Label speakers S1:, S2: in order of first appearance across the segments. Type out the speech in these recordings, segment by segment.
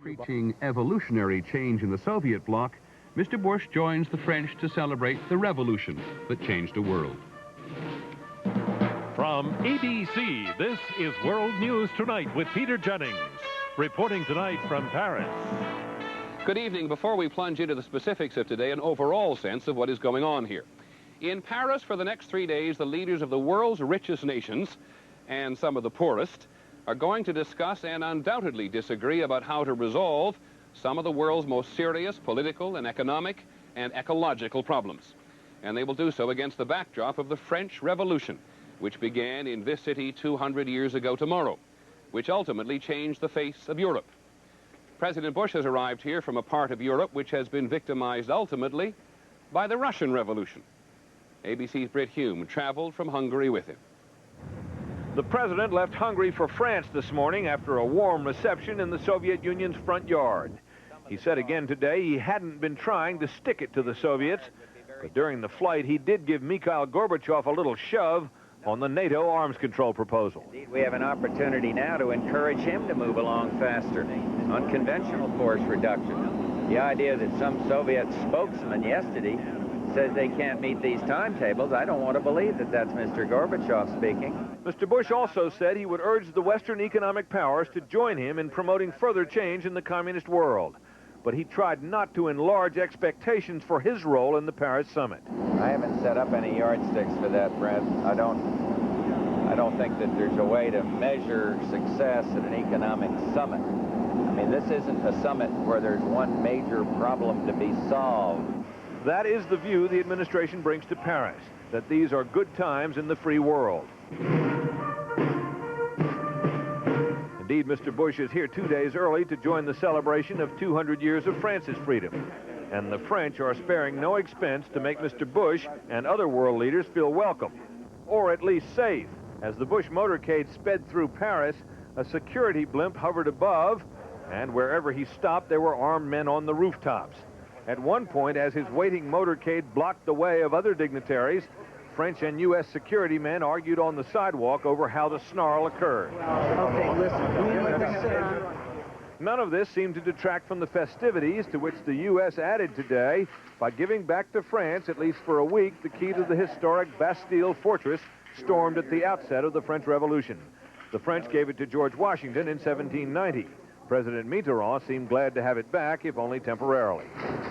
S1: Preaching evolutionary change in the Soviet bloc, Mr. Bush joins the French to celebrate the revolution that changed the world.
S2: From ABC, this is World News Tonight with Peter Jennings, reporting tonight from Paris.
S3: Good evening. Before we plunge into the specifics of today, an overall sense of what is going on here. In Paris for the next 3 days, the leaders of the world's richest nations and some of the poorest are going to discuss and undoubtedly disagree about how to resolve some of the world's most serious political and economic and ecological problems. And they will do so against the backdrop of the French Revolution, which began in this city 200 years ago tomorrow, which ultimately changed the face of Europe. President Bush has arrived here from a part of Europe which has been victimized ultimately by the Russian Revolution. ABC's Britt Hume traveled from Hungary with him.
S4: The president left Hungary for France this morning after a warm reception in the Soviet Union's front yard. He said again today he hadn't been trying to stick it to the Soviets, but during the flight he did give Mikhail Gorbachev a little shove on the NATO arms control proposal.
S5: Indeed, we have an opportunity now to encourage him to move along faster on conventional force reduction. The idea that some Soviet spokesman yesterday says they can't meet these timetables, I don't want to believe that that's Mr. Gorbachev speaking.
S4: Mr. Bush also said he would urge the Western economic powers to join him in promoting further change in the communist world. But he tried not to enlarge expectations for his role in the Paris summit.
S5: I haven't set up any yardsticks for that, Brett. I don't think that there's a way to measure success at an economic summit. I mean, this isn't a summit where there's one major problem to be solved.
S4: That is the view the administration brings to Paris, that these are good times in the free world. Indeed, Mr. Bush is here 2 days early to join the celebration of 200 years of France's freedom. And the French are sparing no expense to make Mr. Bush and other world leaders feel welcome, or at least safe. As the Bush motorcade sped through Paris, a security blimp hovered above, and wherever he stopped, there were armed men on the rooftops. At one point, as his waiting motorcade blocked the way of other dignitaries, French and U.S. security men argued on the sidewalk over how the snarl occurred.
S6: Okay, listen.
S4: None of this seemed to detract from the festivities to which the U.S. added today by giving back to France, at least for a week, the key to the historic Bastille fortress stormed at the outset of the French Revolution. The French gave it to George Washington in 1790. President Mitterrand seemed glad to have it back, if only temporarily.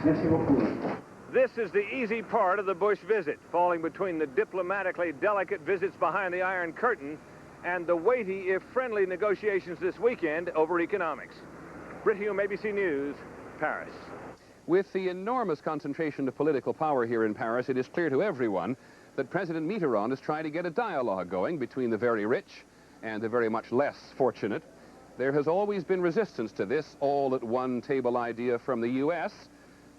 S4: This is the easy part of the Bush visit, falling between the diplomatically delicate visits behind the Iron Curtain and the weighty, if friendly, negotiations this weekend over economics. Britt Hume, ABC News, Paris.
S3: With the enormous concentration of political power here in Paris, it is clear to everyone that President Mitterrand is trying to get a dialogue going between the very rich and the very much less fortunate. There has always been resistance to this all-at-one-table idea from the U.S.,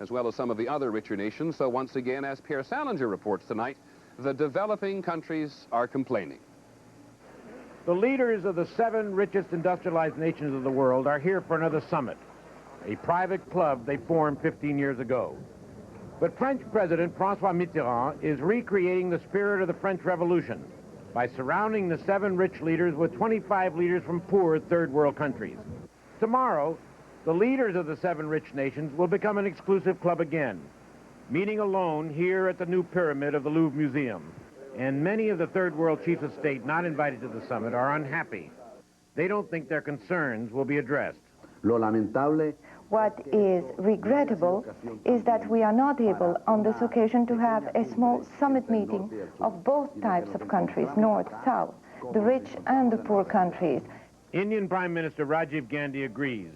S3: as well as some of the other richer nations. So once again, as Pierre Salinger reports tonight, the developing countries are complaining.
S7: The leaders of the 7 richest industrialized nations of the world are here for another summit, a private club they formed 15 years ago. But French President François Mitterrand is recreating the spirit of the French Revolution by surrounding the 7 rich leaders with 25 leaders from poor third world countries. Tomorrow, the leaders of the 7 rich nations will become an exclusive club again, meeting alone here at the new pyramid of the Louvre Museum. And many of the third world chiefs of state not invited to the summit are unhappy. They don't think their concerns will be addressed.
S8: What is regrettable is that we are not able on this occasion to have a small summit meeting of both types of countries, North, South, the rich and the poor countries.
S7: Indian Prime Minister Rajiv Gandhi agrees.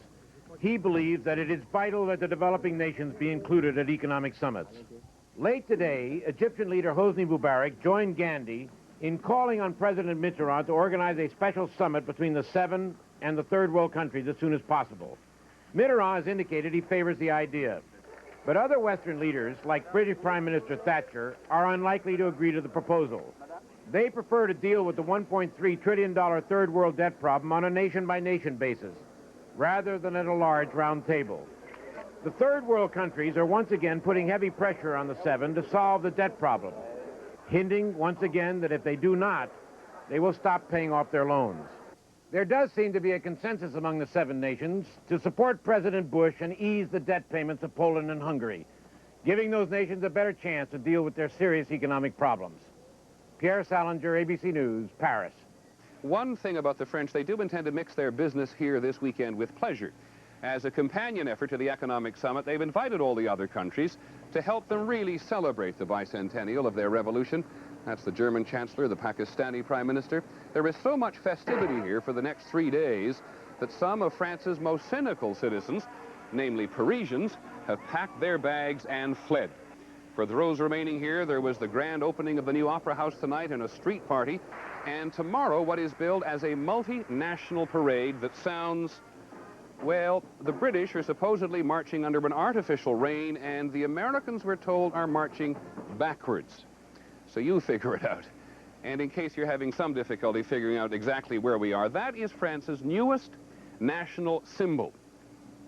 S7: He believes that it is vital that the developing nations be included at economic summits. Late today, Egyptian leader Hosni Mubarak joined Gandhi in calling on President Mitterrand to organize a special summit between the 7 and the third world countries as soon as possible. Mitterrand has indicated he favors the idea. But other Western leaders, like British Prime Minister Thatcher, are unlikely to agree to the proposal. They prefer to deal with the $1.3 trillion third world debt problem on a nation-by-nation basis, rather than at a large round table. The third world countries are once again putting heavy pressure on the 7 to solve the debt problem, hinting once again that if they do not, they will stop paying off their loans. There does seem to be a consensus among the 7 nations to support President Bush and ease the debt payments of Poland and Hungary, giving those nations a better chance to deal with their serious economic problems. Pierre Salinger, ABC News, Paris.
S3: One thing about the French, they do intend to mix their business here this weekend with pleasure. As a companion effort to the economic summit, they've invited all the other countries to help them really celebrate the bicentennial of their revolution. That's the German Chancellor, the Pakistani Prime Minister. There is so much festivity here for the next 3 days that some of France's most cynical citizens, namely Parisians, have packed their bags and fled. For those remaining here, there was the grand opening of the new Opera House tonight and a street party, and tomorrow what is billed as a multinational parade that sounds, well, the British are supposedly marching under an artificial rain, and the Americans, we're told, are marching backwards. So you figure it out. And in case you're having some difficulty figuring out exactly where we are, that is France's newest national symbol.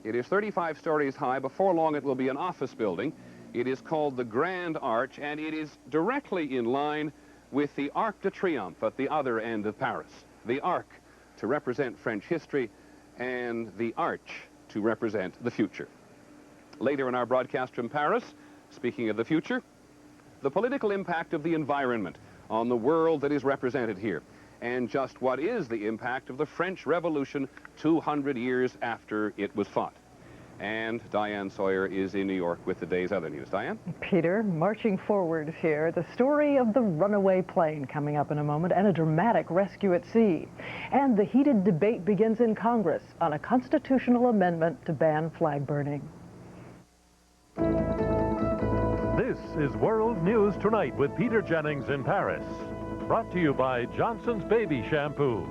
S3: It is 35 stories high. Before long, it will be an office building. It is called the Grand Arch, and it is directly in line with the Arc de Triomphe at the other end of Paris. The Arc to represent French history, and the Arch to represent the future. Later in our broadcast from Paris, speaking of the future, the political impact of the environment on the world that is represented here, and just what is the impact of the French Revolution 200 years after it was fought. And Diane Sawyer is in New York with the day's other news. Diane?
S9: Peter, marching forward here, the story of the runaway plane coming up in a moment, and a dramatic rescue at sea. And the heated debate begins in Congress on a constitutional amendment to ban flag burning.
S2: This is World News Tonight with Peter Jennings in Paris. Brought to you by Johnson's Baby Shampoo.